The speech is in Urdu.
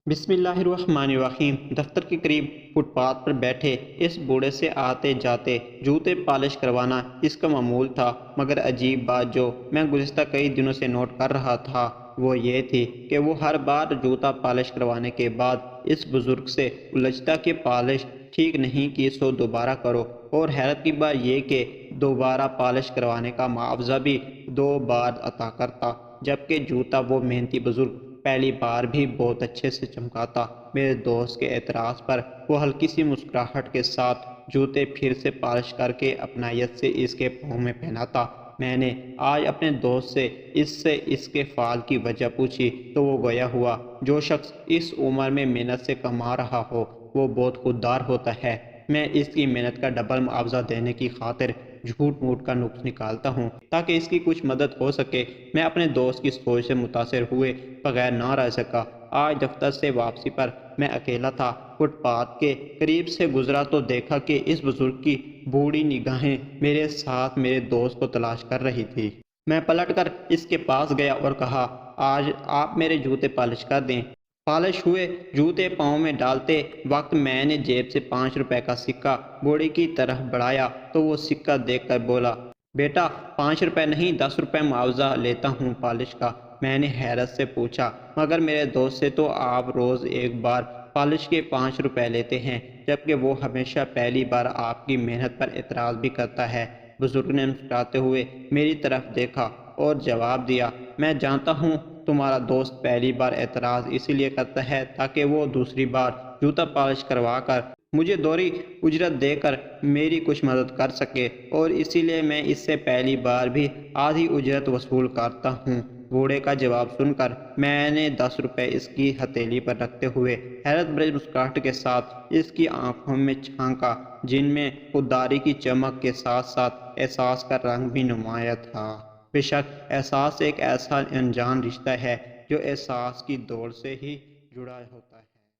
بسم اللہ الرحمن الرحیم۔ دفتر کے قریب فٹ پاتھ پر بیٹھے اس بوڑھے سے آتے جاتے جوتے پالش کروانا اس کا معمول تھا، مگر عجیب بات جو میں گزشتہ کئی دنوں سے نوٹ کر رہا تھا وہ یہ تھی کہ وہ ہر بار جوتا پالش کروانے کے بعد اس بزرگ سے الجھتا کہ پالش ٹھیک نہیں کی سو دوبارہ کرو، اور حیرت کی بات یہ کہ دوبارہ پالش کروانے کا معاوضہ بھی 2 بار عطا کرتا، جبکہ جوتا وہ محنتی بزرگ پہلی بار بھی بہت اچھے سے چمکاتا۔ میرے دوست کے اعتراض پر وہ ہلکی سی مسکراہٹ کے ساتھ جوتے پھر سے پالش کر کے اپنائیت سے اس کے پاؤں میں پہناتا۔ میں نے آج اپنے دوست سے اس کے فعل کی وجہ پوچھی تو وہ گویا ہوا، جو شخص اس عمر میں محنت سے کما رہا ہو وہ بہت خوددار ہوتا ہے۔ میں اس کی محنت کا ڈبل معاوضہ دینے کی خاطر جھوٹ موٹ کا نقص نکالتا ہوں تاکہ اس کی کچھ مدد ہو سکے۔ میں اپنے دوست کی سوچ سے متاثر ہوئے بغیر نہ رہ سکا۔ آج دفتر سے واپسی پر میں اکیلا تھا، فٹ پاتھ کے قریب سے گزرا تو دیکھا کہ اس بزرگ کی بوڑھی نگاہیں میرے ساتھ میرے دوست کو تلاش کر رہی تھی۔ میں پلٹ کر اس کے پاس گیا اور کہا، آج آپ میرے جوتے پالش کر دیں۔ پالش ہوئے جوتے پاؤں میں ڈالتے وقت میں نے جیب سے 5 روپے کا سکہ بوڑھی کی طرف بڑھایا تو وہ سکہ دیکھ کر بولا، بیٹا 5 روپے نہیں 10 روپے معاوضہ لیتا ہوں پالش کا۔ میں نے حیرت سے پوچھا، مگر میرے دوست سے تو آپ روز ایک بار پالش کے 5 روپے لیتے ہیں، جبکہ وہ ہمیشہ پہلی بار آپ کی محنت پر اعتراض بھی کرتا ہے۔ بزرگ نے مسکراتے ہوئے میری طرف دیکھا اور جواب دیا، میں جانتا ہوں تمہارا دوست پہلی بار اعتراض اسی لیے کرتا ہے تاکہ وہ دوسری بار جوتا پالش کروا کر مجھے دوہری اجرت دے کر میری کچھ مدد کر سکے، اور اسی لیے میں اس سے پہلی بار بھی آدھی اجرت وصول کرتا ہوں۔ بوڑھے کا جواب سن کر میں نے 10 روپے اس کی ہتھیلی پر رکھتے ہوئے حیرت بھری مسکراہٹ کے ساتھ اس کی آنکھوں میں جھانکا، جن میں خودداری کی چمک کے ساتھ ساتھ احساس کا رنگ بھی نمایاں تھا۔ بے شک احساس ایک ایسا انجان رشتہ ہے جو احساس کی دوڑ سے ہی جڑا ہوتا ہے۔